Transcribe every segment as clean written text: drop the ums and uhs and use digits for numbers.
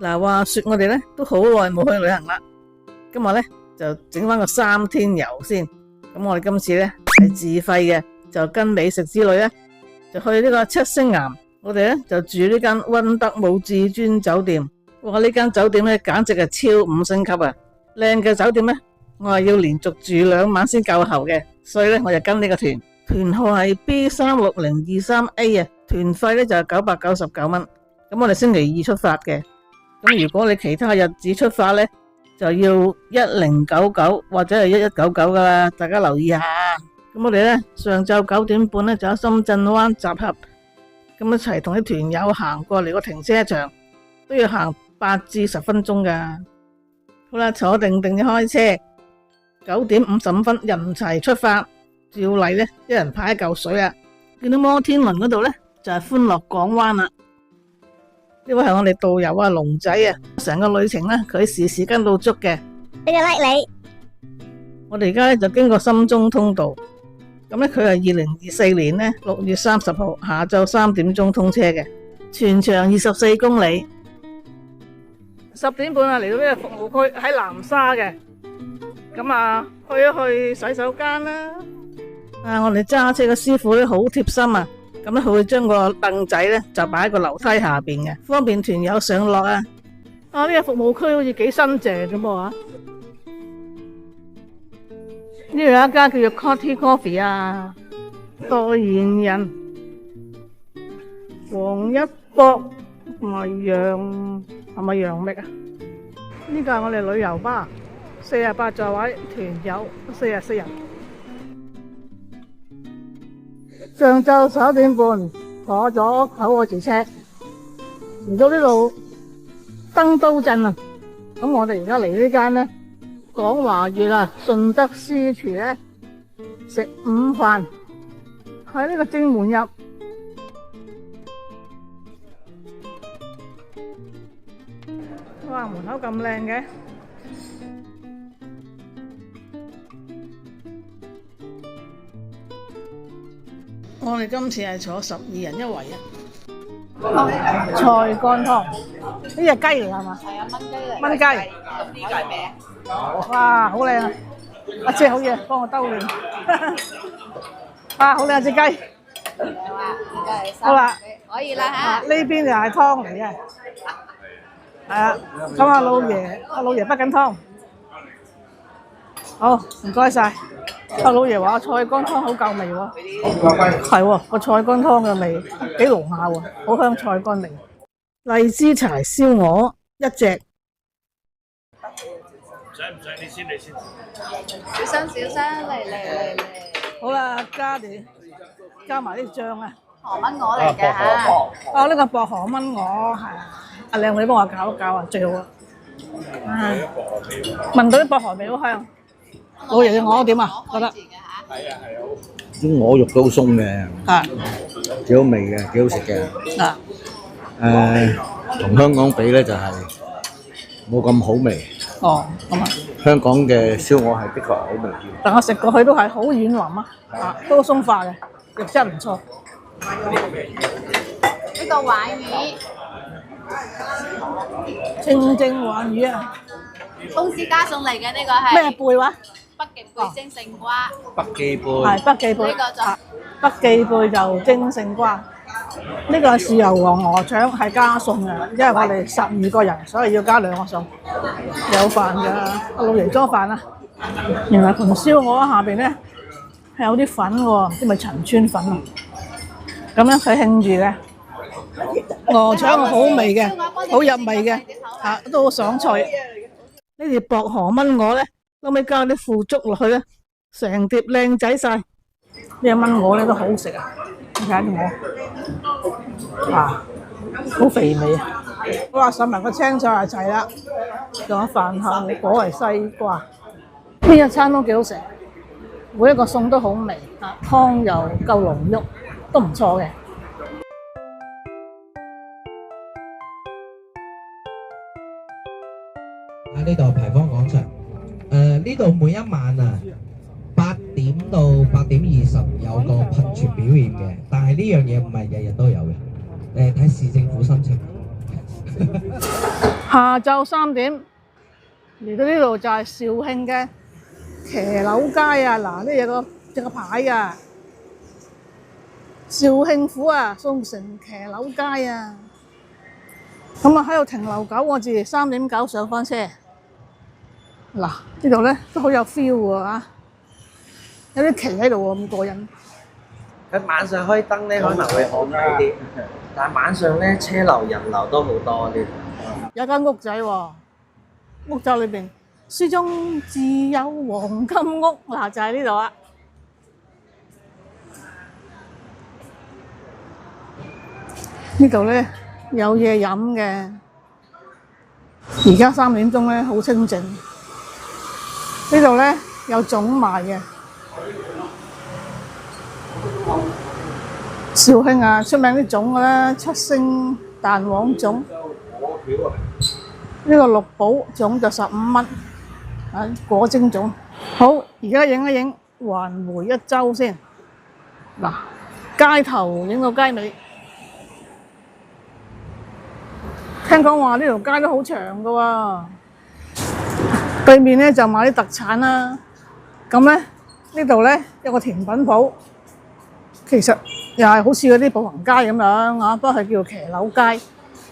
嗱，話說我哋咧都好耐冇去旅行啦，今日咧就整翻個3天遊先。咁我哋今次咧係自費嘅，就跟美食之旅咧，就去呢個七星岩。我哋咧就住呢間溫德姆至尊酒店。哇！呢間酒店咧簡直係超5星級啊！靚嘅酒店咧，我係要連續住2晚先夠喉嘅，所以咧我就跟呢個團，團號係 B36023A 啊，團費咧就係999蚊。咁我哋星期2出發嘅，咁如果你其他日子出發咧，就要1099或者係1199噶啦，大家留意下。咁我哋咧上晝9點半咧就喺深圳灣集合，咁一齊同啲團友行過嚟個停車場，都要行8至10分鐘噶。好啦，坐定定就開車，9點55分人齊出發。照例咧，一人派1嚿水啊！見到摩天輪嗰度咧，就係歡樂港灣啦。呢位係我哋導遊啊，龍仔啊，成個旅程咧，佢時時跟到足嘅。俾個 like 你。我哋而家咧就經過深中通道，咁咧佢係2024年咧6月30號下晝3點鐘通車嘅，全長24公里。10點半啊，嚟到呢個服務區喺南沙嘅，咁啊去一去洗手間啦。我哋揸車嘅師傅咧好貼心啊，咁咧佢會將個凳仔咧就擺喺個樓梯下邊嘅，方便團友上落啊。呢個服務區好似幾新淨咁啊！呢度有一間叫做 Coffee Coffee 啊，代言人黃一博同埋楊冪啊。呢個係我哋旅遊巴，48座位，團友44人。上晝11點半坐咗9個字車嚟到呢度登都鎮啊！咁我哋而家嚟呢間咧廣華悅啊順德私廚咧食午飯，喺呢個正門入。哇！門口咁靚嘅。我哋今次係坐12人一圍啊！菜乾湯，呢隻雞嚟係嘛？係啊，燜雞嚟。燜雞。咁呢個咩啊？哇，好靚啊！阿姐好嘢，幫我兜亂。哇，好靚隻雞。好啦，可以啦嚇。呢邊就係湯嚟嘅。係啊，咁阿老爺滗緊湯。好，唔該晒。阿老爺話菜乾湯好夠味喎，係喎，個菜乾湯嘅味幾濃下喎，好香菜乾味。荔枝柴燒鵝1隻，唔使你先。小心，嚟。好啦，加埋啲醬啊。河炆鵝嚟嘅嚇。呢個薄荷炆鵝係啊，阿靚女幫我搞一搞啊，最好啊。聞到啲薄荷味好香。老爺嘅鵝點啊？覺得啲鵝肉都好鬆嘅，幾好味嘅，幾好食嘅。同香港比咧就係冇咁好味。哦，咁啊。香港嘅燒鵝係的確好味啲。但我食過去都係好軟腍啊，都鬆化嘅，肉質唔錯。呢個鯇魚，清蒸鯇魚啊！公司加送嚟嘅呢個係咩貝話？北極貝蒸勝瓜，北記貝係北記貝，呢個就北記貝就蒸勝瓜。呢個係豉油黃鵝腸係加餸嘅，因為我哋12個人，所以要加2個餸。有飯㗎，阿老爺裝飯啊！原來同燒鵝下邊咧係有啲粉喎，啲咪陳村粉啊！咁樣佢興住嘅鵝腸係好味嘅，好入味嘅，都好爽脆。呢條薄荷炆鵝咧，後尾加啲腐竹落去咧，成碟靚仔晒。呢隻炆鵝咧都好食啊！你睇下啲鵝，好肥美啊！好啦，上埋個青菜就齊啦，仲有飯後果係西瓜。呢一餐都幾好食，每一個餸都好味，湯又夠濃郁，都唔錯嘅。呢度牌坊廣場，呢度每一晚啊8點到8點20有個噴泉表演嘅，但係呢樣嘢唔係日日都有嘅，睇市政府申請。下晝3點嚟到呢度就係肇慶嘅騎樓街啊！嗱，呢有個牌啊，肇慶府啊，宋城騎樓街啊。咁啊喺度停留9個字，3點9上翻車。嗱，呢度咧都好有 feel 喎嚇，有啲旗喺度喎，咁過癮。佢晚上開燈咧可能會好睇啲，但係晚上咧車流人流都好多啲。有間屋仔喎，屋仔裏邊書中自有黃金屋，嗱就係呢度啊。呢度咧有嘢飲嘅，而家3點鐘咧好清靜。呢度咧有粽賣嘅，肇慶啊出名啲粽嘅咧，7星蛋黃粽。呢個六寶粽就15蚊，啊果蒸粽。好，而家影一影，環迴一周先。嗱，街頭影到街尾。聽講話呢條街都好長噶喎，對面咧就賣啲特產啦。咁咧呢度咧有個甜品鋪，其實又係好似嗰啲步行街咁樣啊，不過係叫騎樓街。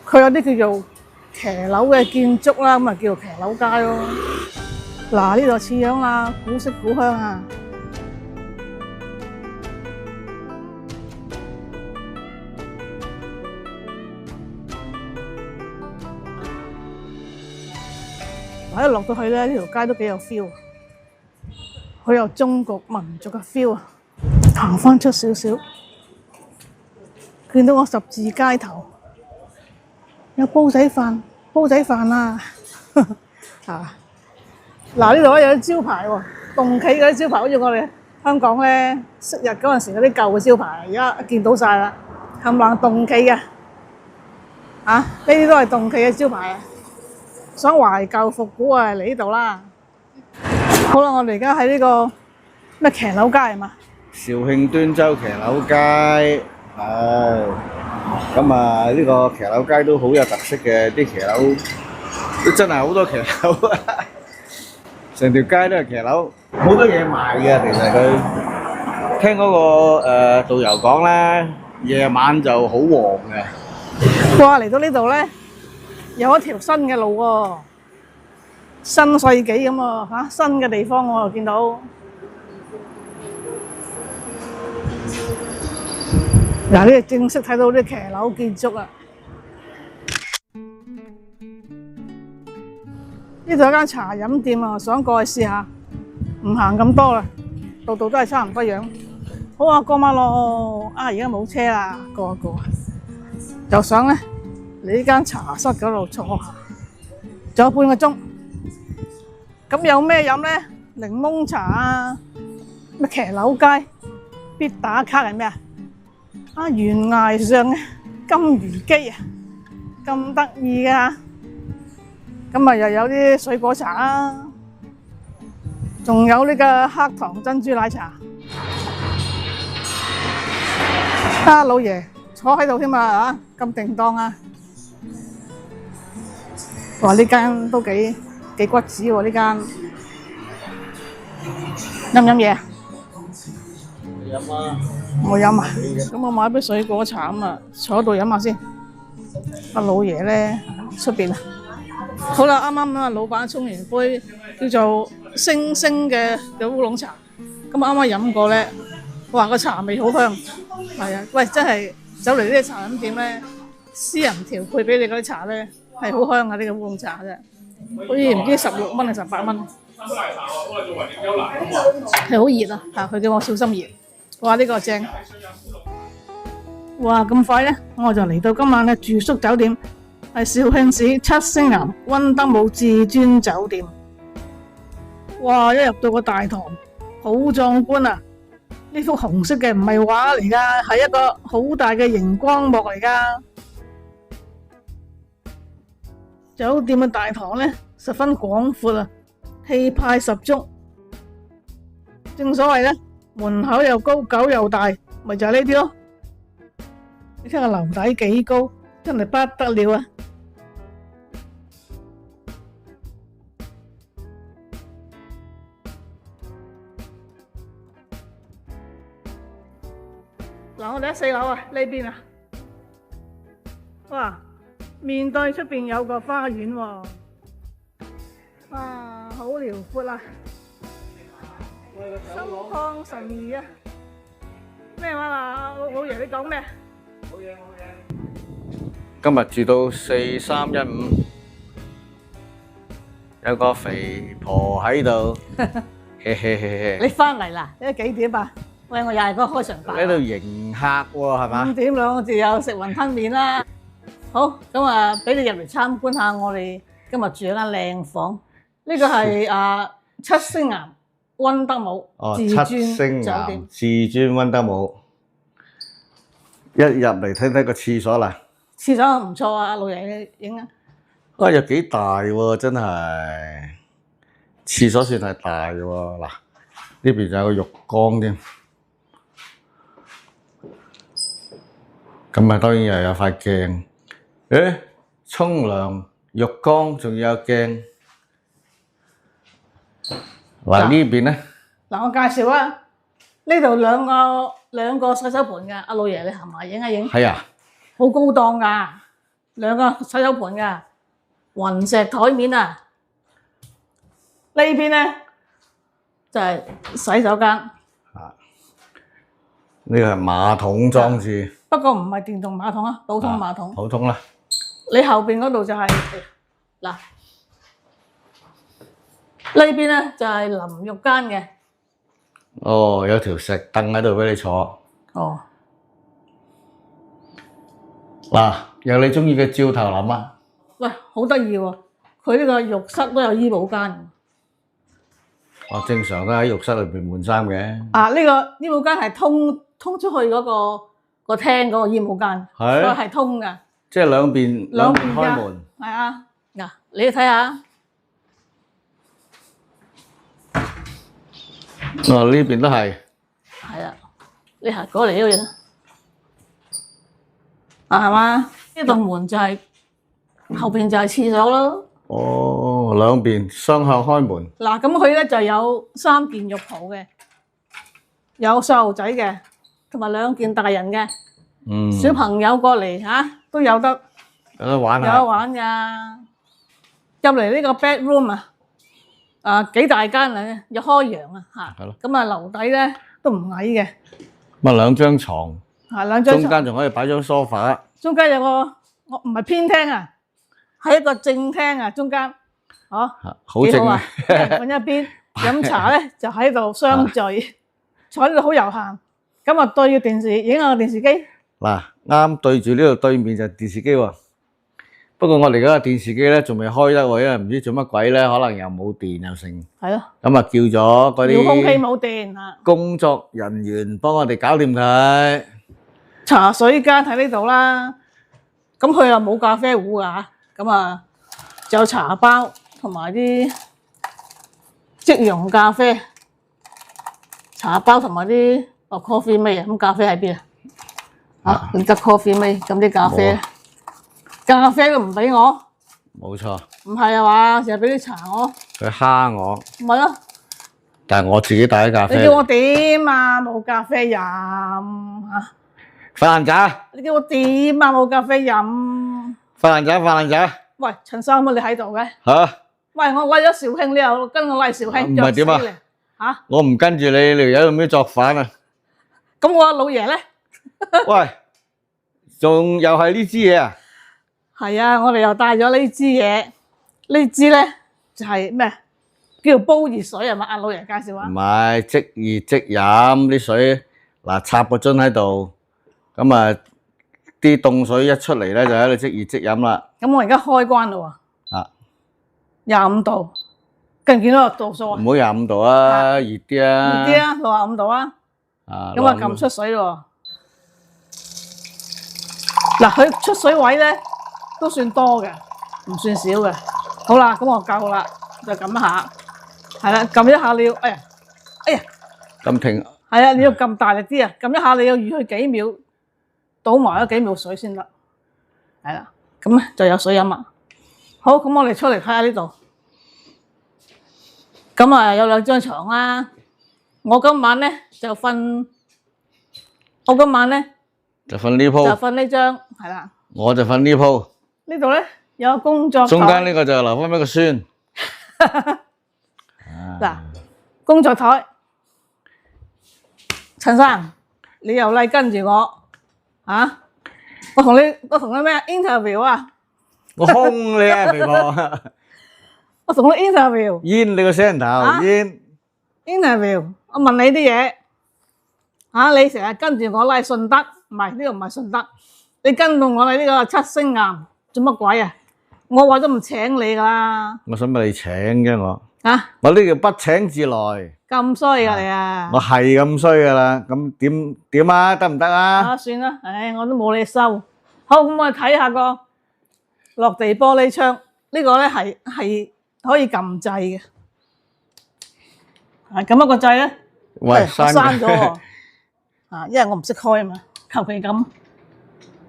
佢有啲叫做騎樓嘅建築啦，咁啊叫做騎樓街咯。嗱，呢度似樣啦，古色古香啊！一落到去咧，呢條街都幾有 feel， 好有中國民族嘅 feel 啊！行翻出少少，見到個十字街頭，有煲仔飯啊！啊，嗱呢度咧有啲招牌喎，棟企嗰啲招牌，好似我哋香港咧昔日嗰陣時嗰啲舊嘅招牌，而家見到晒啦，冚唪唥棟企嘅，啊呢啲都係棟企嘅招牌啊！想懷舊復古啊，嚟呢度啦！好啦，我哋而家喺呢個咩騎樓街係嘛？肇慶端州騎樓街，咁啊呢個騎樓街都好有特色嘅，啲騎樓都真係好多騎樓啊！成條街都係騎樓，好多嘢賣嘅。其實佢聽嗰個導遊講咧，夜晚就好旺嘅。哇！嚟到呢度咧〜有一條新嘅路喎，新世紀咁喎嚇，新嘅地方我又見到。嗱，呢個正式睇到啲騎樓建築啦。呢度有間茶飲店啊，想過去試下，唔行咁多啦，度度都係差唔多樣。好啊，過馬路啊，而家冇車啦，過一過。就想咧〜嚟呢間茶室嗰度坐下，仲有半個鐘。咁有咩飲咧？檸檬茶啊，咩騎樓街必打卡係咩啊？啊懸崖上嘅金魚姬啊，咁得意㗎！咁啊又有啲水果茶啊，仲有呢個黑糖珍珠奶茶。啊老爺坐喺度添啊，咁定當啊！哇！呢間都幾骨子喎，呢間飲唔飲嘢啊？飲啊！我飲啊！咁我買杯水果茶啊，坐喺度飲下先。阿老爺咧出邊啊？好啦，啱啱啊，老闆沖完杯叫做星星嘅烏龍茶，咁啊啱啱飲過咧，哇個茶味好香，係啊！喂，真係走嚟呢啲茶飲店咧，私人調配俾你嗰啲茶咧。係好香啊！呢個烏龍茶啫，好似唔知16蚊定18蚊，係好熱啊！嚇，佢叫我小心熱。哇！呢個正，哇咁快咧，我就嚟到今晚嘅住宿酒店，係肇慶市7星岩溫德姆至尊酒店。哇！一入到個大堂，好壯觀啊！呢幅紅色嘅唔係畫嚟㗎，係一個好大嘅熒光幕嚟㗎。酒店嘅大堂咧十分廣闊啊，氣派十足。正所謂咧，門口又高，狗又大，咪就係呢啲咯。你睇下樓底幾高，真係不得了啊！我哋喺4樓啊，呢邊啊。哇！面對出邊有個花園喎。哇！好遼闊啊！心曠神怡啊！咩話啊？老爺你講咩？今日住到4315，有個肥婆喺度，嘿嘿嘿嘿。你翻嚟啦？而家幾點啊？喂，我又係個開場白。喺度迎客喎，係嘛5點2個字有食雲吞麵啦。好，咁啊，俾你入嚟參觀下我哋今日住一間靚房。呢個係7星岩溫德姆自7尊星酒店岩。自尊溫德姆。一入嚟睇睇個廁所啦，廁所唔錯啊，老爺你影啊。哇，又幾大喎，真係廁所算係大嘅喎。嗱，呢邊仲有個浴缸添，咁啊當然又有塊鏡。誒，沖涼浴缸仲要有鏡。嗱呢邊咧，嗱我介紹啊，呢度兩個洗手盤㗎，阿老爺你行埋影一影。係啊，好高檔㗎，兩個洗手盤㗎，雲石台面啊。呢邊咧就係洗手間，呢個係馬桶裝置，不過唔係電動馬桶啊，普通馬桶。普通啦。你後邊嗰度就係嗱，呢邊咧就係淋浴間嘅。哦，有條石凳喺度俾你坐。哦，嗱，有你中意嘅照頭淋啊！喂，好得意喎！佢呢個浴室都有衣帽間。哦，正常都喺浴室裏邊換衫嘅。啊，呢個衣帽間係通出去嗰個廳嗰個衣帽間，所以係通㗎。即係兩邊開門。係啊，嗱，你睇下。哦，呢邊都係。係啊，你行過嚟呢個嘢啦。係嘛？呢道門就係後邊就係廁所咯。哦，兩邊雙向開門。嗱，咁佢咧就有3件浴袍嘅，有細路仔嘅，同埋2件大人嘅。小朋友過嚟都有得玩下。有得玩㗎。入嚟呢個 bedroom 幾大間嚟，有開陽啊嚇。咁啊樓底咧都唔矮嘅。咁啊兩張床。係兩張床。中間仲可以擺張梳化。中間有個我唔係偏廳啊，係一個正廳啊，中間，好正啊！瞓一邊飲茶咧就喺度相聚，坐呢度好悠閒。咁啊對住電視影下個電視機。嗱，啱對住呢度對面就電視機喎。不過我哋嗰個電視機咧仲未開得喎，因為唔知做乜鬼咧，可能又冇電又成。係咯。咁啊叫咗嗰啲遙控器冇電啊。工作人員幫我哋搞掂佢。茶水間喺呢度啦，咁佢又冇咖啡壺㗎，咁啊就有茶包同埋啲即溶咖啡，茶包同埋啲coffee mate 啊，咁咖啡喺邊啊？你得 coffee mate，咁啲咖啡，咖啡都唔俾我。冇錯。唔係啊嘛，成日俾啲茶我。佢蝦我。唔係咯。但係我自己帶啲咖啡。你叫我點啊？冇咖啡飲嚇。發爛渣！你叫我點啊？冇咖啡飲。發爛渣，發爛渣。喂，陳生乜你喺度嘅？嚇！喂，我為咗肇慶，你又跟我為肇慶？唔係點啊？嚇！我唔跟住你，你有咩作反啊？咁我老爺咧？喂，仲又係呢支嘢啊？係啊，我哋又帶咗呢支嘢，呢支咧就係咩？叫做煲熱水係嘛？阿老爺介紹下。唔係，即熱即飲啲水，嗱插個樽喺度，咁啊啲凍水一出嚟咧就喺度即熱即飲啦。咁我而家開關啦喎。啊。25度，見唔見到個度數啊？唔好25度啊，熱啲啊。熱啲啊，65度啊。啊。咁啊撳出水咯。嗱，佢出水位咧都算多嘅，唔算少嘅。好啦，咁我夠啦，就撳一下。係啦，撳一下你要，哎呀，咁停。係啊，你要撳大力啲啊，撳一下你要預佢幾秒，倒埋咗幾秒水先得。係啦，咁咧就有水飲啦。好，咁我哋出嚟睇下呢度。咁啊有2張床啦。我今晚咧就瞓呢就鋪，瞓呢張，係啦。我就瞓呢鋪，呢度咧有個工作中間台，呢個就留翻俾個孫。嗱，工作台，陳生，你又嚟跟住我，啊？我同你咩 interview 啊？我兇你啊，肥婆！我同你 interview。煙你個死人頭，煙 interview，我問你啲嘢，你成日跟住我拉順德，唔係呢個唔係順德，你跟到我哋呢個七星岩做乜鬼啊？我話咗唔請你噶啦，我想俾你請啫我。啊我呢叫不請自來，咁衰噶你啊！我係咁衰噶啦，咁點啊？得唔得啊？算啦，我都冇你收。好，咁我哋睇下個落地玻璃窗，呢個咧係可以撳掣嘅，撳一個掣咧，喂，我閂咗喎，因為我唔識開啊嘛，求其咁，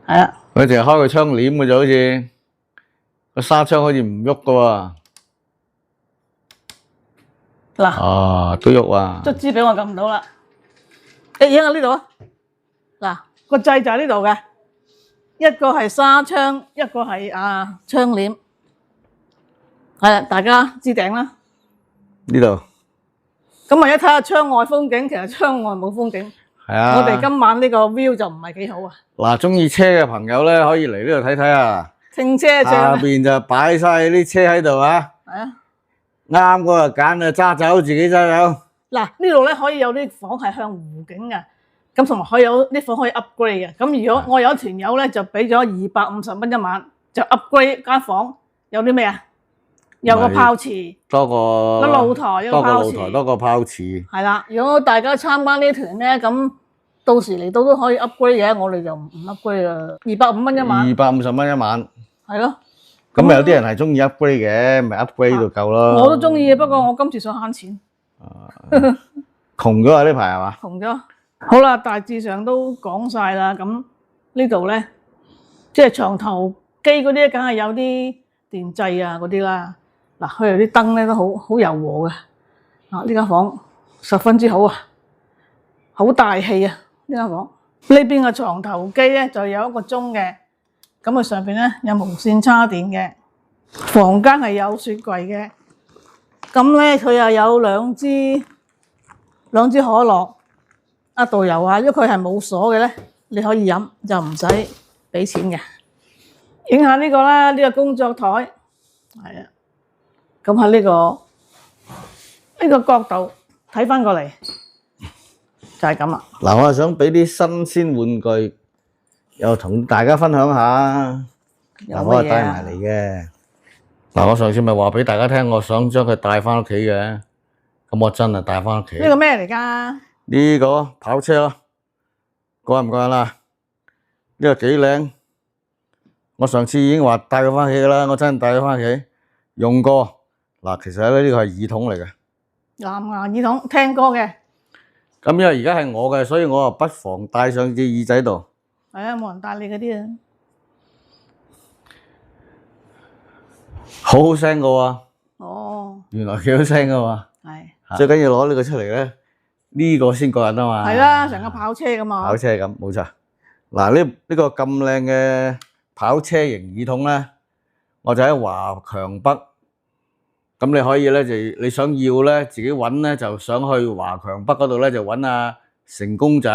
係啊，佢淨係開個窗簾嘅啫，好似個紗窗好似唔喐噶喎。嗱，都喐啊！卒之俾我撳唔到啦，影喺呢度啊！嗱，個掣就喺呢度嘅，一個係紗窗，一個係窗簾，係啦，大家置頂啦。呢度咁啊，一睇下窗外風景，其實窗外冇風景。係啊！我哋今晚呢個 view 就唔係幾好啊。嗱，中意車嘅朋友咧，可以嚟呢度睇睇啊！停車下場邊就擺晒啲車喺度啊！係啊。啱嗰個揀啊，揸走自己揸走。嗱，呢度咧可以有啲房係向湖景嘅，咁同埋可以有啲房可以 upgrade 嘅。咁如果我有團友咧，就俾咗250蚊一晚，就 upgrade 間房，有啲咩啊？有個泡池，多個露台，有個泡池，多個泡池。係啦，如果大家參加呢團咧，咁到時嚟到都可以 upgrade 嘅，我哋就唔 upgrade 啦，250蚊一晚。250蚊一晚。係咯。咁有啲人係中意 upgrade 嘅，咪 upgrade 呢度夠咯。我都中意嘅，不過我今次想慳錢。窮咗啊！呢排係嘛？窮咗。好啦，大致上都講晒啦。咁呢度咧，即係床頭機嗰啲，梗係有啲電掣啊嗰啲啦。嗱，佢哋啲燈咧都好柔和嘅。呢間房十分之好啊，好大氣啊！呢間房呢邊嘅床頭機咧就有一個鐘嘅，咁佢上邊咧有無線叉電嘅。房間係有雪櫃嘅，咁咧佢又有兩支可樂。導遊話，如果佢係冇鎖嘅咧，你可以飲，就唔使俾錢嘅。影下呢個啦，呢個工作台，係啊。咁喺呢個角度睇翻過嚟，就係咁啦。嗱，我係想俾啲新鮮玩具，又同大家分享下。嗱，我係帶埋嚟嘅。嗱，我上次咪話俾大家聽，我想將佢帶翻屋企嘅，咁我真係帶翻屋企。呢個咩嚟㗎？呢個跑車咯，過唔過癮啦？呢個幾靚，我上次已經話帶佢翻屋企㗎啦，我真係帶佢翻屋企用過。嗱，其實咧呢個係耳筒嚟嘅，藍牙耳筒聽歌嘅。咁因為而家係我嘅，所以我啊不妨戴上隻耳仔度。係啊，冇人帶你嗰啲啊。好好聲㗎喎。哦。原來幾好聲㗎喎。係。最緊要攞呢個出嚟咧，呢個先過癮啊嘛。係啦，成個跑車咁嘛。跑車咁，冇錯。嗱，呢個咁靚嘅跑車型耳筒咧，我就喺華強北。咁你可以咧就你想要咧自己揾咧，就想去華強北嗰度咧就揾阿成功仔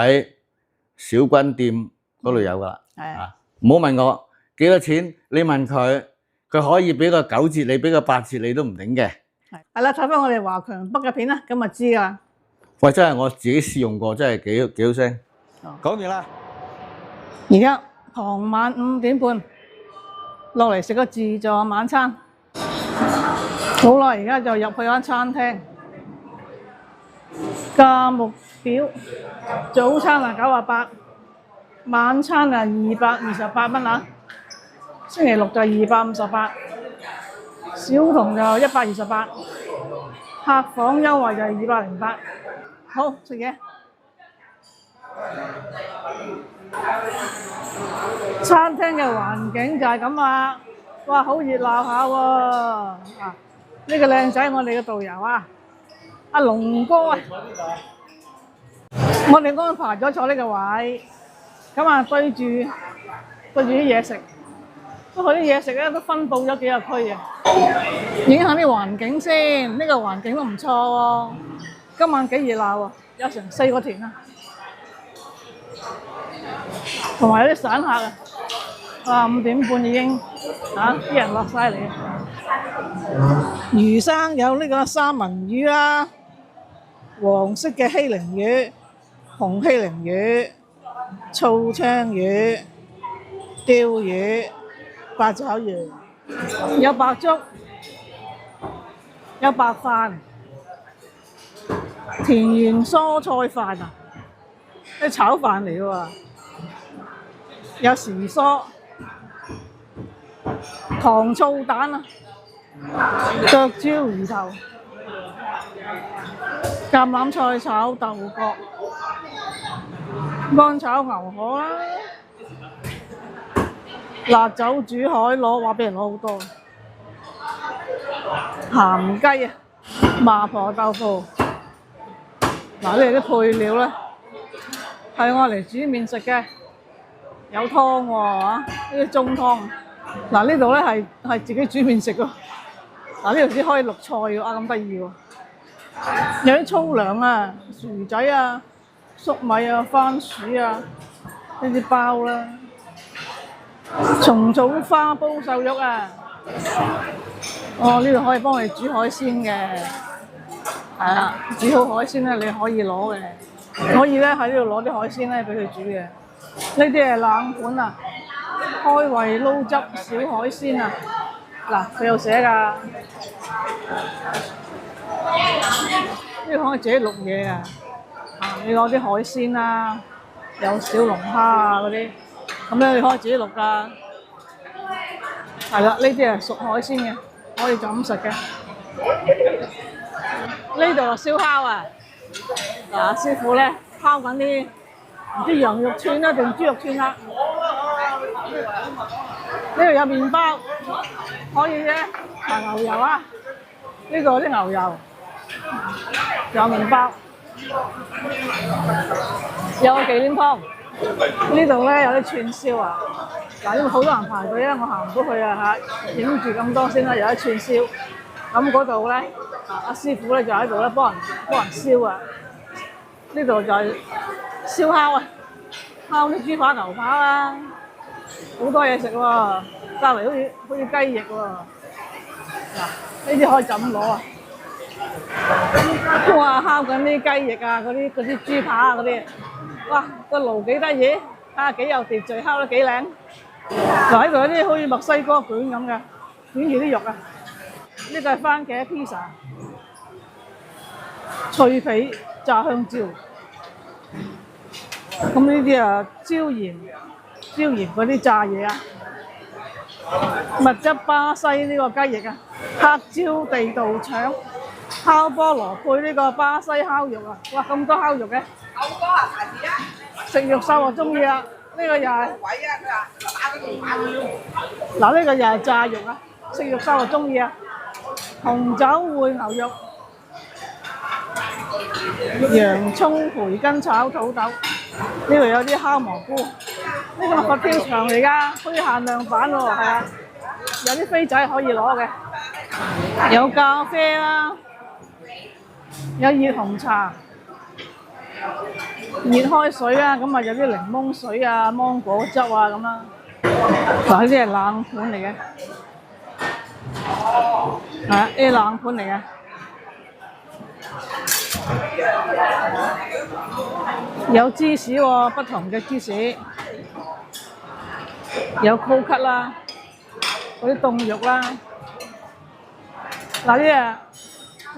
小軍店嗰度有噶啦。係啊，唔好問我幾多錢，你問佢，佢可以俾個9折你，俾個8折你都唔頂嘅。係啦，睇翻我哋華強北嘅片啦，咁就知噶啦。喂，真係我自己試用過，真係幾好聲。講完啦。而家傍晚5點半落嚟食個自助晚餐。好啦，而家就入去間餐廳，價目表，早餐啊98，晚餐啊228蚊啊，星期六就258，小童就128，客房優惠就係208。好，食嘢。餐廳嘅環境就係咁啊，哇，好熱鬧下喎。呢個靚仔，我哋嘅導遊啊，阿龍哥啊，我哋安排咗坐呢個位，咁啊對住啲嘢食，不過啲嘢食咧都分佈咗幾個區嘅。影下啲環境先，呢個環境都唔錯喎。今晚幾熱鬧啊，有成4個團啊，同埋有啲散客啊。哇，5點半已經啲人落晒嚟。魚生有呢個三文魚啦，黃色嘅希靈魚、紅希靈魚、醋青魚、釣魚、八爪魚，有白粥，有白飯、田園蔬菜飯啊，啲炒飯嚟嘅喎，有時蔬、糖醋蛋啊，剁椒魚頭、橄欖菜炒豆角、乾炒牛河啦，辣酒煮海螺，話俾人攞好多。鹹雞啊，麻婆豆腐。嗱，呢啲配料咧係我嚟煮麵食嘅，有湯喎呢啲中湯。嗱，呢度咧係自己煮麵食喎。嗱，呢度先可以淥菜喎，咁得意喎。有啲粗糧啊、薯仔啊、粟米啊、番薯啊，呢啲包啦。蟲草花煲瘦肉啊！哦，呢度可以幫你煮海鮮嘅，係啊，煮好海鮮咧，你可以攞嘅，可以咧喺呢度攞啲海鮮咧俾佢煮嘅。呢啲係冷盤啊，開胃撈汁小海鮮啊！嗱，佢有寫㗎，呢個可以自己錄嘢啊！你攞啲海鮮啊，有小龍蝦啊嗰啲，咁咧你可以自己錄㗎。係啦，呢啲係熟海鮮嘅，可以就咁食嘅。呢度係燒烤啊！嗱，師傅咧烤緊啲唔知羊肉串啦定豬肉串啦。呢度有麵包，可以啫，牛油啊！呢個啲牛油，有麵包，有個忌廉湯。呢度咧有啲串燒啊！嗱，因為好多人排隊啊，我行唔到去啊嚇，影住咁多先啦。有一串燒，咁嗰度咧，阿師傅咧就喺度咧幫人燒啊。呢度就係燒烤啊，烤啲豬扒牛扒啊，好多嘢食喎。隔離好似雞翼喎，嗱，呢啲可以就咁攞啊。哇，烤緊啲雞翼啊，嗰啲豬扒啊嗰啲，哇，個爐幾得意，幾有秩序，烤得幾靚。嗱，呢度有啲好似墨西哥卷咁嘅，捲住啲肉啊。呢個係番茄披薩，脆皮炸香蕉。咁呢啲啊椒鹽嗰啲炸嘢啊。蜜汁巴西呢個雞翼啊，黑椒地道腸，烤菠蘿配呢個巴西烤肉啊。哇，咁多烤肉嘅。好多啊，下次啊。食肉獸我中意啊。呢個又係，嗱呢個又係炸肉啊！食肉獸我中意啊！紅酒燴牛肉、洋葱培根炒土豆，呢度有啲烤蘑菇，呢個佛跳牆嚟㗎，好似限量版喎，係啊！有啲飛仔可以攞嘅，有咖啡啦，有熱紅茶。熱開水啊，咁啊有啲檸檬水啊、芒果汁啊咁啦。嗱，呢啲係冷盤嚟嘅，係啊，呢啲冷盤嚟嘅。有芝士喎，不同嘅芝士，有高級啦，嗰啲凍肉啦。嗱，呢啲啊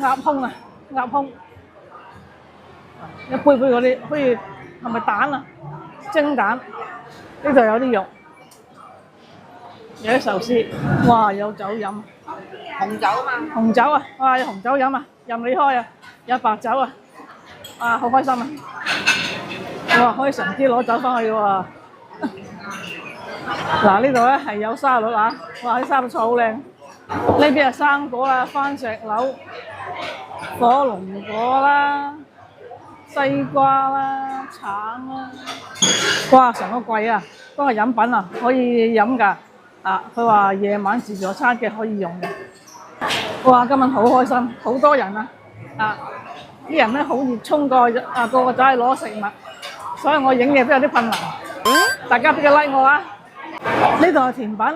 鴨胸啊，鴨胸。一杯杯嗰啲，好似係咪蛋啊？蒸蛋，呢度有啲肉，有啲壽司，哇！有酒飲，紅酒啊嘛，紅酒啊，哇！有紅酒飲啊，任你開啊，有白酒啊，啊，好開心啊！哇，可以成支攞酒翻去喎。嗱，呢度咧係有沙律啊，哇！啲沙律菜好靚，呢邊係生果啦，番石榴、火龍果啦。西瓜啦、橙啦，哇！成個櫃啊，都係飲品啊，可以飲㗎。啊，佢話夜晚自助餐嘅可以用嘅。哇！今日好開心，好多人啊！啊，啲人咧好熱衷個個個走去攞食物，所以我影嘢都有啲困難。大家俾個 like 我啊！呢度係甜品，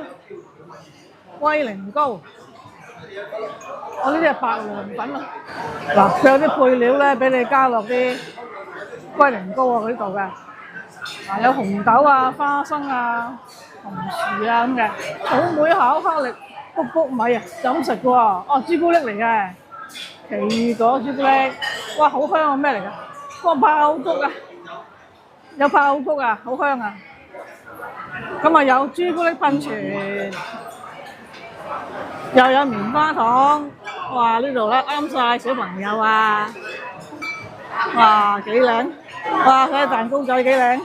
龜苓膏。我呢啲係白涼粉啊！嗱，佢有啲配料咧，俾你加落啲龜苓膏啊嗰啲度嘅。嗱，有紅豆啊、花生啊、紅薯啊咁嘅，草莓巧克力、卜卜米啊，就咁食嘅喎。哦，朱古力嚟嘅，奇異果朱古力，哇，好香啊！咩嚟㗎？哇，爆谷啊，有爆谷啊，好香啊！咁啊，有朱古力噴泉，又有棉花糖，哇！呢度咧啱晒小朋友啊！哇，幾靚！哇，睇下蛋糕仔幾靚！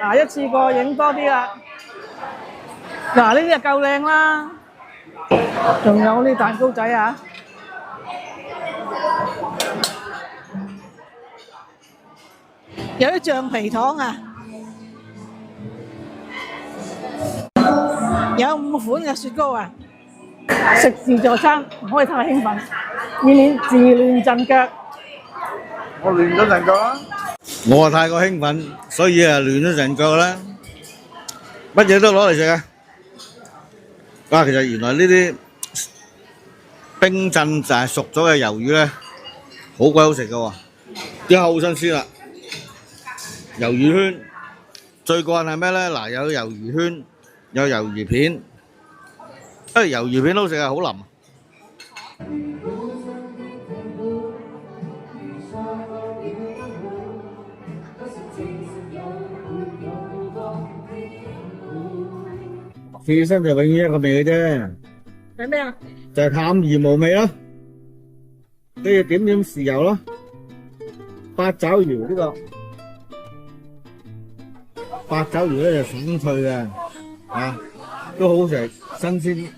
嗱，一次過影多啲啦。嗱，呢啲就夠靚啦。仲有呢蛋糕仔啊！有啲橡皮糖啊！有5款嘅雪糕啊！食自助餐唔可以太興奮，以免自亂陣腳。我亂咗陣腳啦！我啊太過興奮，所以啊亂咗陣腳啦。乜嘢都攞嚟食啊！哇，其實原來呢啲冰鎮就係熟咗嘅魷魚咧，好鬼好食㗎喎，啲口新鮮啦。魷魚圈最過癮係咩咧？嗱，有魷魚圈，有魷魚片，魷魚片好食啊，好腍。刺身就永遠一個味嘅啫。係咩啊？就係淡而無味咯。跟住點點豉油咯。八爪魚呢個八爪魚咧就爽脆嘅，啊都好食，新鮮。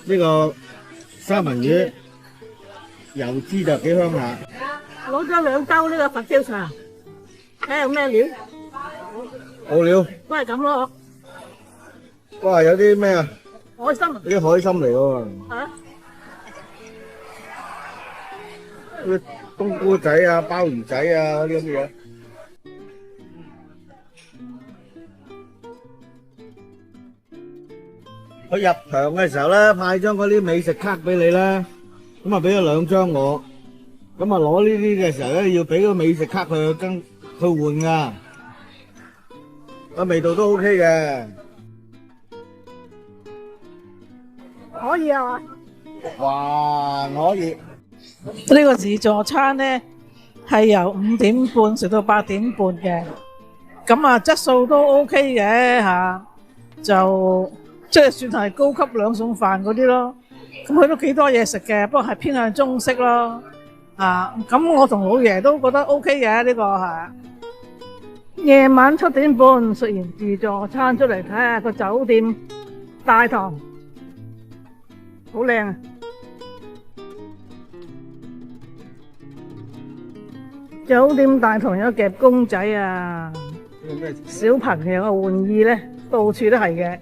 呢個三文魚油脂就幾香下。攞咗2兜呢個佛跳牆，睇下有咩料？冇料。都係咁咯。哇！有啲咩啊？海參。啲海參嚟喎。嚇？啲冬菇仔啊、鮑魚仔啊嗰啲咁嘅嘢。佢入場嘅時候咧，派張嗰啲美食卡俾你啦，咁啊俾咗2張我，咁啊攞呢啲嘅時候咧，要俾個美食卡佢去換噶，個味道都 OK 嘅。可以啊嘛？哇，可以！呢個自助餐咧係由5點半食到8點半嘅，咁啊質素都 OK 嘅嚇，就即係算係高級2餸飯嗰啲咯。咁佢都幾多嘢食嘅，不過係偏向中式咯。啊，咁我同老爺都覺得 OK 嘅呢個係。夜晚7點半食完自助餐出嚟睇下個酒店大堂。好靚啊！酒店大堂有夾公仔啊，小朋友嘅玩意咧，到處都係嘅。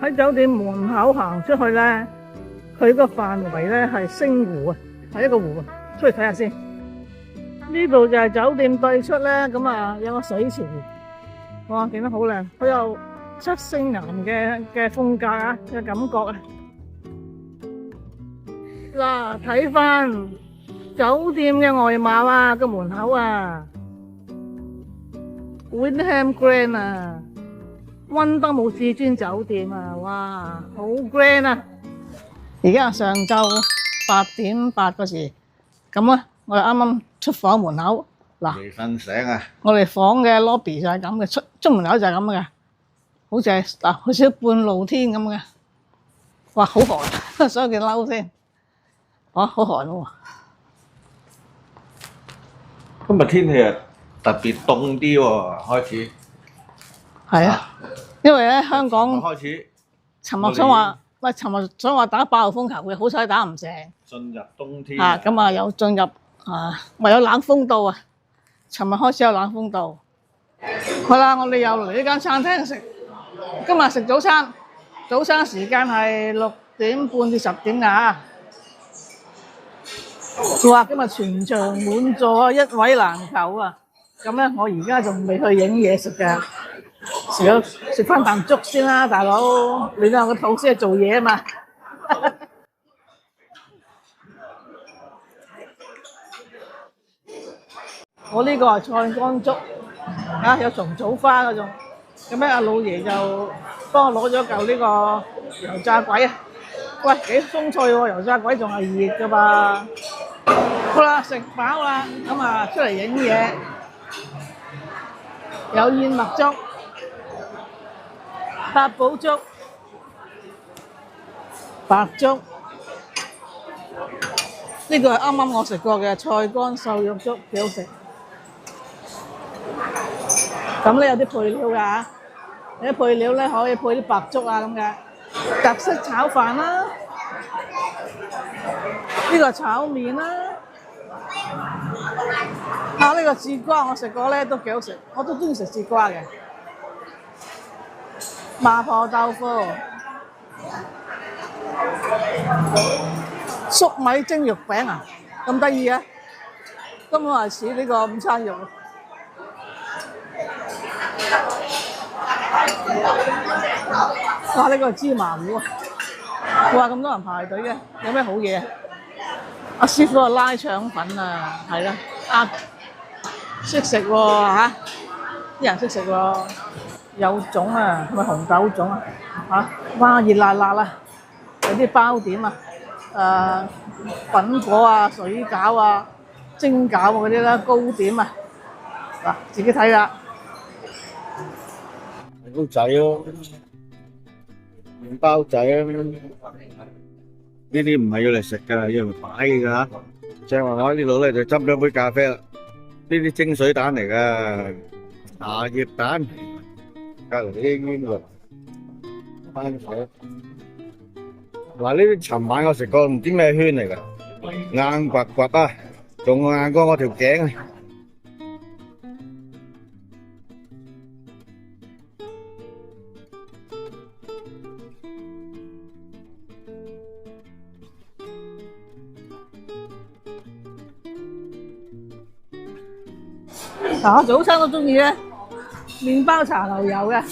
喺酒店門口行出去咧，佢個範圍咧係星湖啊，係一個湖啊，出去睇下先。呢度就係酒店對出咧，咁啊有個水池，哇，見得好靚，好有七星岩嘅風格啊，嘅感覺啊！嗱，睇翻酒店嘅外貌啊，個門口啊 ，Wyndham Grand 啊，溫德姆至尊酒店啊，哇，好 grand 啊！而家上晝8點8個時，咁啊，我哋啱啱出房門口，嗱，未瞓醒啊！我哋房嘅 lobby 就係咁嘅，出門口就係咁嘅，好似係嗱，好似半露天咁嘅。哇，好寒，所以件褸先。哇，好寒喎！今日天氣啊特別凍啲喎，開始。係啊，因為咧香港開始。陳樂想話喂，尋日想話打8號風球嘅，好彩打唔成。進入冬天啊，咁啊有進入咪有冷風到啊！尋日開始有冷風到。好啦，我哋又嚟呢間餐廳食，今日食早餐，早餐時間係6點半至10點㗎。哇！今日全場滿座，一位難求啊！咁咧，我而家仲未去影嘢食㗎，食翻啖粥先啦，大佬，你都有個肚先係做嘢啊嘛。我呢個係菜乾粥，有蟲草花嗰種。咁咧，阿老爺就幫我攞咗嚿呢個油炸鬼啊！喂，幾鬆脆喎，油炸鬼仲係熱㗎嘛。好啦，食飽啦，咁啊出嚟影嘢，有燕麥粥、八寶粥、白粥，呢個係啱啱我食過嘅菜乾瘦肉粥，幾好食。咁咧有啲配料㗎，有啲配料咧可以配啲白粥啊咁嘅，特色炒飯啦，呢個炒麵啦。呢個節瓜我食過咧都幾好食，我都中意食節瓜嘅。麻婆豆腐、粟米蒸肉餅啊，咁得意啊！根本係似呢個午餐肉。哇！呢個芝麻糊啊！哇！咁多人排隊嘅，有咩好嘢啊？阿師傅啊，拉腸粉啊，係啦，識食喎嚇，啲人識食喎，有粽啊，係咪紅豆粽啊？哇，熱辣辣啦，有啲包點啊，粉果啊、水餃啊、蒸餃嗰啲啦，糕點啊，嗱，自己睇啦。糕仔咯，麵包仔啊，呢啲唔係要嚟食㗎，要嚟擺㗎。正話我喺呢度咧就斟咗杯咖啡啦，呢啲蒸水蛋嚟㗎，茶葉蛋，隔離啲煙綠番茄。嗱呢啲尋晚我食過唔知咩圈嚟㗎，硬掘掘啊，仲硬過我條頸啊！早餐都中意咧，麵包茶流油嘅，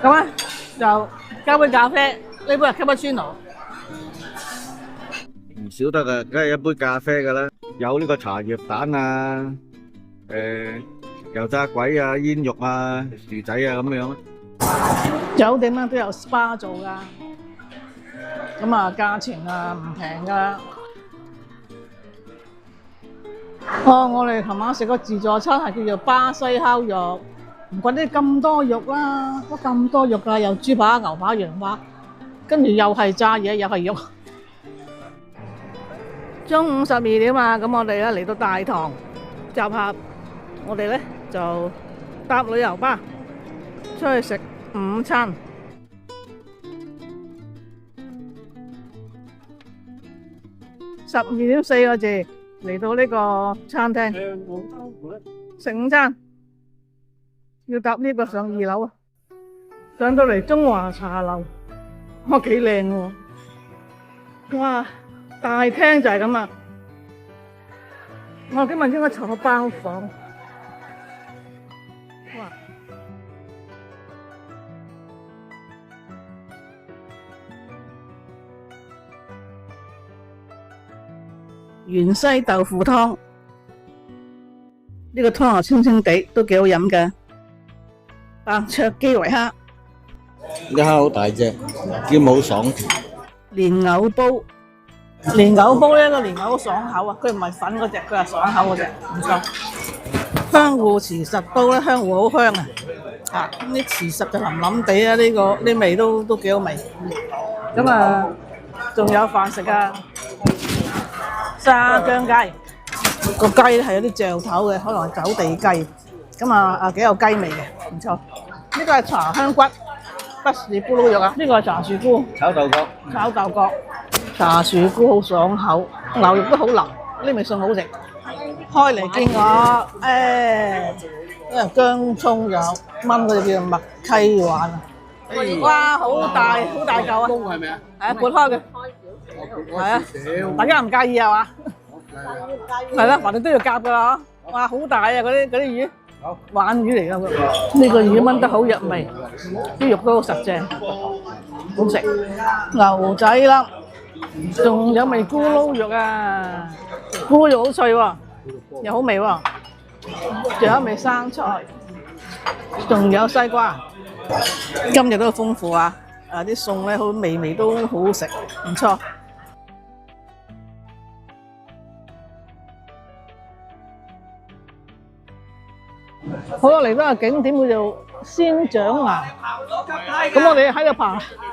咁咧就加杯咖啡，呢杯係 cappuccino。唔少得啊，梗係一杯咖啡㗎啦，有呢個茶葉蛋啊，油炸鬼啊、煙肉啊、薯仔啊咁樣。酒店咧都有 SPA 做㗎，咁啊價錢啊唔平㗎。我哋琴晚食個自助餐係叫做巴西烤肉，唔怪得咁多肉啦，都咁多肉㗎，有豬扒、牛扒、羊扒，跟住又係炸嘢，又係肉。中午12點啊，咁我哋咧嚟到大堂集合，我哋咧就搭旅遊巴出去食午餐。12點4個字。嚟到呢個餐廳食午餐，要搭呢個上2樓啊！上到嚟中華茶樓，哇幾靚喎！哇大廳就係咁啊！我今日應該坐個包房，哇！芫茜豆腐湯，呢個湯又清清地，都幾好飲嘅。白灼基圍蝦，啲蝦好大隻，兼好爽甜。蓮藕煲，蓮藕煲呢個蓮藕好爽口啊！佢唔係粉嗰隻，佢係爽口嗰隻，唔錯。香芋慈實煲咧，香芋好香啊！咁啲慈實就腍腍地啊，呢味都幾好味。咁啊，仲有飯食啊！沙姜雞，個雞咧係有啲嚼頭嘅，可能係走地雞，咁啊幾有雞味嘅，唔錯。呢個係茶香骨，不是咕嚕肉啊，呢個係茶樹菇，炒豆角，炒豆角，茶樹菇好爽口，牛肉都好腍，呢味餸好食。開嚟見我，因為薑葱有炆嗰隻叫麥溪丸啊！哇，好大嚿啊！係咪啊？係啊，撥開嘅，係啊，大家唔介意係嘛？係啦，橫掂都要夾㗎啦嗬！哇，好大啊！嗰啲魚，鯇魚嚟㗎，呢個魚炆得好入味，啲肉都好實淨，好食。牛仔粒，仲有味咕嚕肉啊！咕嚕肉好脆喎，又好味喎，仲有一味生菜，仲有西瓜。今日都豐富啊！啲餸咧好味都好好食，唔錯。好啦，嚟到個景點叫做仙掌崖，咁我哋喺度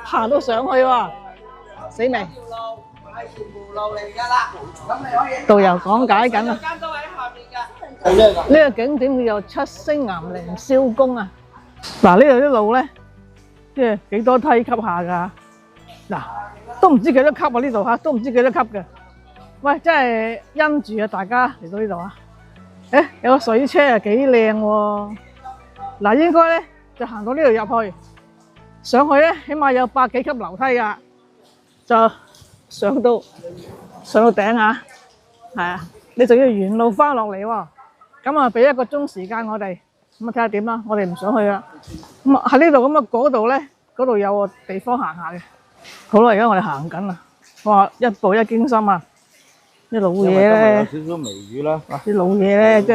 爬到上去喎，死未？導遊講解緊啊！呢個景點叫做七星岩靈霄宮啊！嗱，呢度啲路咧，即係幾多梯級下㗎？嗱，都唔知幾多級啊！呢度嚇，都唔知幾多級嘅。喂，真係因住啊！大家嚟到呢度啊！誒，有個水車啊，幾靚喎！嗱，應該咧就行到呢度入去，上去咧起碼有百幾級樓梯㗎，就上到頂啊！係啊，你仲要沿路翻落嚟喎。咁啊，俾1個鐘時間我哋。咁啊，睇下點啦，我哋唔想去啦。咁啊喺呢度，咁啊嗰度咧，嗰度有個地方行下嘅。好啦，而家我哋行緊啦。哇，一步一驚心啊！啲老嘢咧，有少少微雨啦。啲老嘢咧，即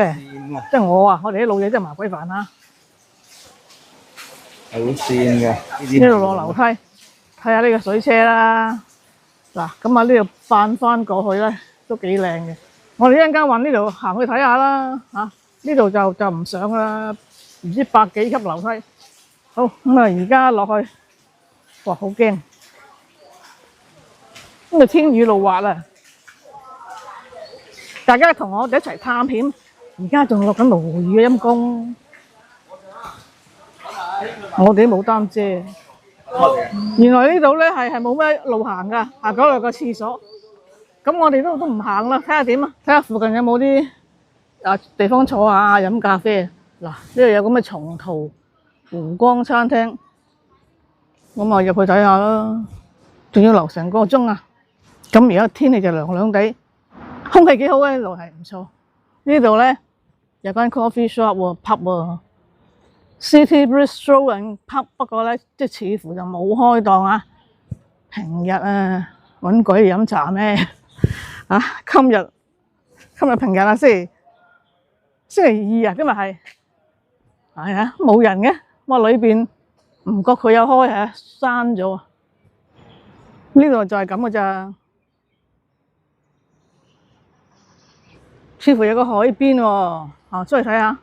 係我啊，我哋啲老嘢真係麻鬼煩啊！係好跣嘅。呢度落樓梯，睇下呢個水車啦。嗱，咁啊呢度翻翻過去咧，都幾靚嘅。我哋一陣間揾呢度行去睇下啦，嚇。呢度就唔上啦，唔知百幾級樓梯。好，咁啊，而家落去，哇，好驚！咁啊，天雨路滑啊！大家同我哋一齊探險，而家仲落緊雷雨嘅陰公，我哋都冇擔遮。原來呢度咧係冇咩路行㗎，嗰度有個廁所。咁我哋都唔行啦，睇下點啊？睇下附近有冇啲地方坐下飲咖啡。嗱，呢度有咁嘅松濤湖光餐廳，咁啊入去睇下啦。仲要留成個鐘啊！咁而家天氣就涼涼地，空氣幾好啊！呢度係唔錯。呢度咧有間 coffee shop 喎，pub 喎，City Bistro and Pub， 不過咧即係似乎就冇開檔啊。平日啊，揾鬼嚟飲茶咩？啊，今日平日啊，星期二啊，今日係啊冇人嘅，哇裏邊唔覺佢有開係閂咗啊！呢度就係咁嘅咋，似乎有個海邊喎，啊出去睇下。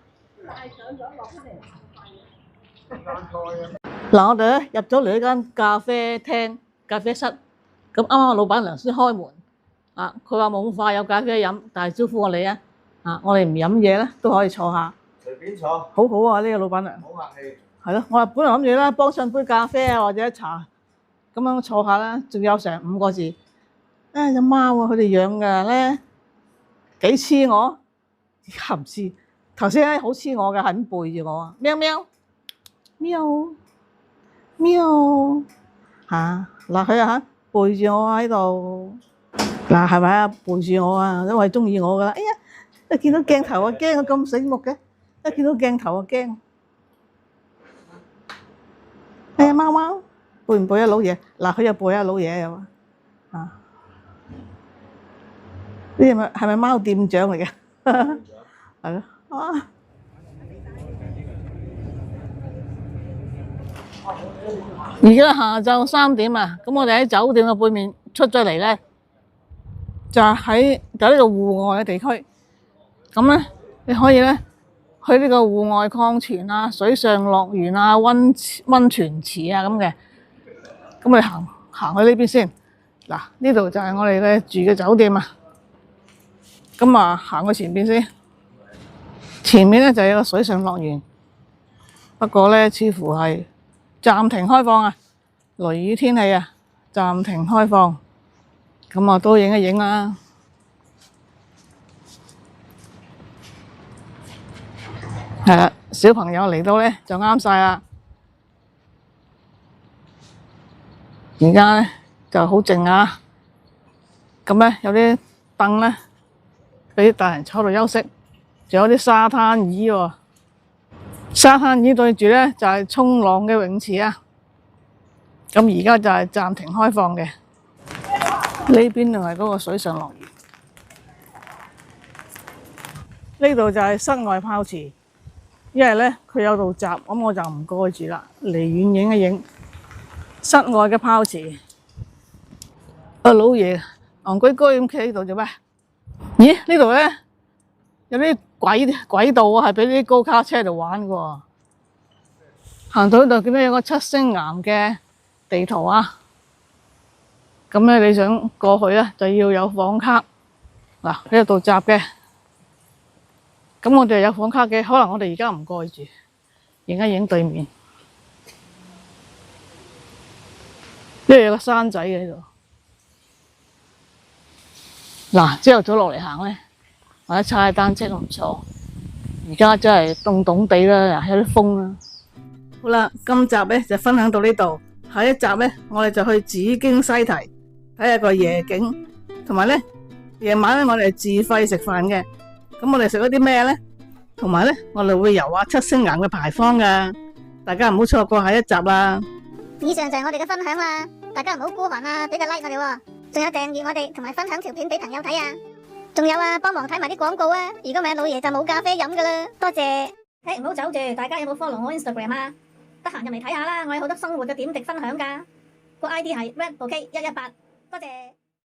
嗱，我哋咧入咗嚟呢間咖啡廳、咖啡室，咁啱啱老闆娘先開門，啊佢話冇咁快有咖啡飲，但係招呼我哋啊，我哋唔飲嘢咧都可以坐下，隨便坐，好好啊呢個老闆娘，好客氣。係咯，我話本來諗住咧幫襯杯咖啡啊或者茶，咁樣坐下啦，仲有成5個字，隻貓啊佢哋養嘅咧幾黐我，而家唔黐，頭先咧好黐我嘅，係咁背住我啊，喵喵喵喵嚇，嗱佢啊背住我喺度，嗱係咪啊背住我啊，因為中意我噶啦，哎呀一見到鏡頭啊驚，我咁醒目嘅，一見到鏡頭啊驚，哎呀貓貓背唔背啊老爺？嗱佢又背啊老爺又啊，呢係咪貓店長嚟嘅？係咯啊！而家下晝3點啊，咁我哋喺酒店嘅背面出咗嚟咧，就喺呢個戶外嘅地區。咁咧，你可以咧去呢個戶外礦泉啊、水上樂園啊、溫泉池啊咁嘅。咁我哋行去呢邊先。嗱，呢度就係我哋嘅住嘅酒店啊。咁啊，行去前邊先。前面咧就有個水上樂園，不過咧似乎係暫停開放啊，雷雨天氣啊，暫停開放。咁我都影一影啦。係啦，小朋友嚟到咧就啱晒啦。而家咧就好靜啊。咁咧有啲凳咧俾大人坐度休息，仲有啲沙灘椅喎。沙灘椅對住咧就係衝浪嘅泳池啊。咁而家就係暫停開放嘅。呢邊就係嗰個水上樂園，呢度就係室外泡池。因為咧佢有道閘，咁我就唔過住啦，離遠影一影室外嘅泡池。阿老爺戇居居咁企喺度做咩？咦？呢度咧有啲軌道啊，係俾啲高卡車度玩嘅喎。行到呢度見到有個七星岩嘅地圖啊。咁咧，你想過去咧，就要有房卡。嗱，喺度閘嘅。咁我哋有房卡嘅，可能我哋而家唔過住，影一影對面。呢度有個山仔嘅喺度。嗱，朝頭早落嚟行咧，或者踩下單車都唔錯。而家真係凍凍地啦，有啲風啦。好啦，今集咧就分享到呢度，下一集咧我哋就去紫荊西堤。睇下個夜景，同埋咧夜晚咧我哋自費食飯嘅，咁我哋食咗啲咩咧？同埋咧我哋會遊下七星岩嘅牌坊噶，大家唔好錯過下一集啦。以上就係我哋嘅分享啦，大家唔好孤寒啊，俾個 like 我哋喎，仲有訂閱我哋，同埋分享條片俾朋友睇啊，仲有啊幫忙睇埋啲廣告啊，如果唔係老爺就冇咖啡飲噶啦，多謝。唔好走住，大家有冇 follow 我 Instagram 啊？得閒入嚟睇下啦，我有好多生活嘅點滴分享噶，個 ID 係 redbouquet118。多謝。